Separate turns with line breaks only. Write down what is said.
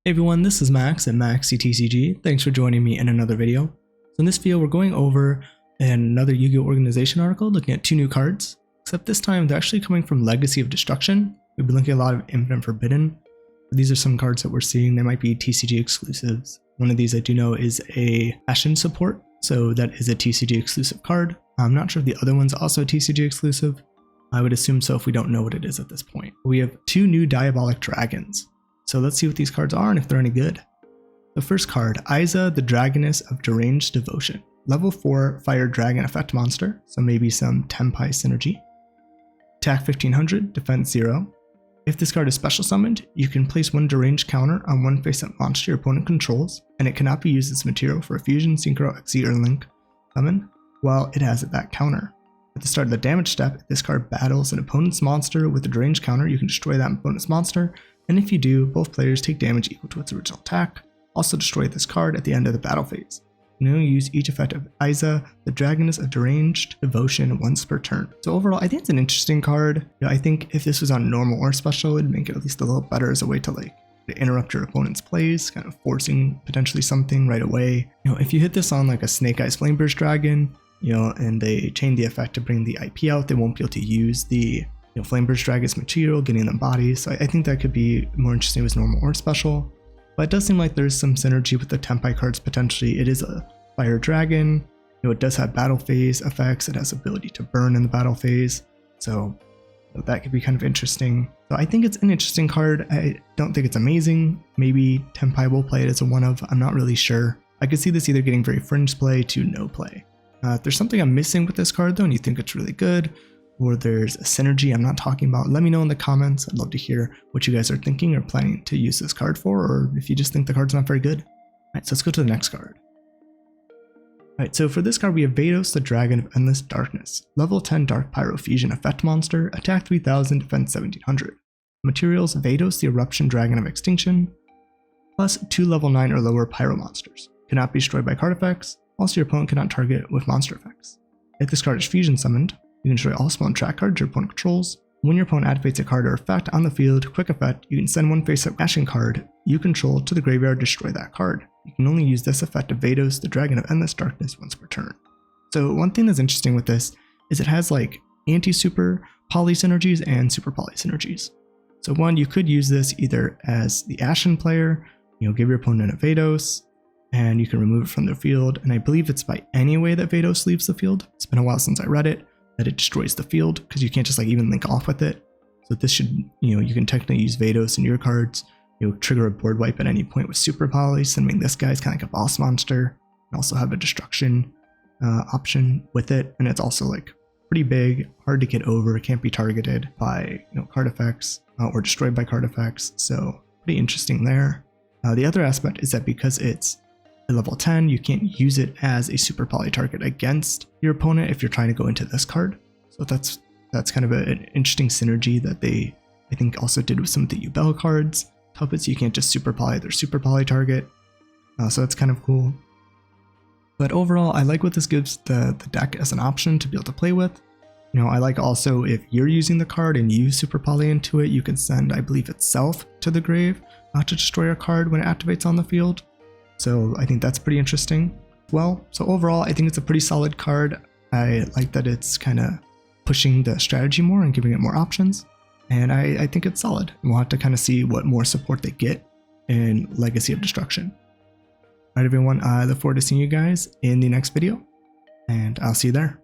Hey everyone, this is Max at MaxCTCG. Thanks for joining me in another video. So in this video, we're going over another Yu-Gi-Oh! Organization article looking at 2 new cards, except this time they're actually coming from Legacy of Destruction. We've been looking at a lot of Infinite Forbidden. These are some cards that we're seeing. They might be TCG exclusives. One of these I do know is a Ashen support, so that is a TCG exclusive card. I'm not sure if the other one's also a TCG exclusive. I would assume so if we don't know what it is at this point. We have 2 new Diabolic Dragons. So let's see what these cards are and if they're any good. The first card, Aiza, the Dragoness of Deranged Devotion. Level 4 Fire Dragon effect monster, so maybe some Tenpai synergy. Attack 1500, defense 0. If this card is special summoned, you can place 1 deranged counter on 1 face-up monster your opponent controls, and it cannot be used as material for a fusion, synchro, XZ, or link summon while it has that counter. At the start of the damage step, if this card battles an opponent's monster with a deranged counter, you can destroy that opponent's monster, and if you do, both players take damage equal to its original attack. Also destroy this card at the end of the battle phase. You can only use each effect of Aiza, the Dragoness of Deranged Devotion, once per turn. So overall, I think it's an interesting card. I think if this was on normal or special, it'd make it at least a little better as a way to interrupt your opponent's plays, kind of forcing potentially something right away. If you hit this on like a Snake Eyes Flameburst Dragon, and they chain the effect to bring the IP out, they won't be able to use the Flameburst Dragon's material, getting them bodies. So I think that could be more interesting as normal or special. But it does seem like there's some synergy with the Tenpai cards potentially. It is a Fire Dragon. It does have battle phase effects. It has ability to burn in the battle phase. So that could be kind of interesting. So I think it's an interesting card. I don't think it's amazing. Maybe Tenpai will play it as a one-of. I'm not really sure. I could see this either getting very fringe play to no play. If there's something I'm missing with this card though, and you think it's really good, or there's a synergy I'm not talking about, let me know in the comments. I'd love to hear what you guys are thinking or planning to use this card for, or if you just think the card's not very good. Alright, so let's go to the next card. Alright, so for this card we have Veidos, the Dragon of Endless Darkness. Level 10 Dark Pyro Fusion effect monster, attack 3000, defense 1700. Materials, Veidos, the Eruption Dragon of Extinction, plus 2 level 9 or lower Pyro monsters. Cannot be destroyed by card effects, also your opponent cannot target with monster effects. If this card is fusion summoned, you can destroy all spawn track cards your opponent controls. When your opponent activates a card or effect on the field, quick effect, you can send 1 face-up Ashen card you control to the graveyard to destroy that card. You can only use this effect of Veidos, the Dragon of Endless Darkness, once per turn. So one thing that's interesting with this is it has like anti-super poly synergies and super poly synergies. So one, you could use this either as the Ashen player, give your opponent a Veidos, and you can remove it from their field. And I believe it's by any way that Veidos leaves the field. It's been a while since I read it. That it destroys the field, because you can't just even link off with it. So this should, you can technically use Veidos in your cards, trigger a board wipe at any point with super poly, sending this guy's kind of like a boss monster, and also have a destruction option with it. And it's also pretty big, hard to get over, can't be targeted by card effects or destroyed by card effects. So pretty interesting there. The other aspect is that because it's at level 10, you can't use it as a super poly target against your opponent if you're trying to go into this card. So that's kind of an interesting synergy that they, I think, also did with some of the Yubel cards. Puppets, you can't just super poly their super poly target. So that's kind of cool. But overall, I like what this gives the deck as an option to be able to play with. I like also if you're using the card and you super poly into it, you can send, I believe, itself to the grave to destroy a card when it activates on the field. So I think that's pretty interesting. Well, so overall, I think it's a pretty solid card. I like that it's kind of pushing the strategy more and giving it more options. And I think it's solid. We'll have to kind of see what more support they get in Legacy of Destruction. Alright everyone, I look forward to seeing you guys in the next video, and I'll see you there.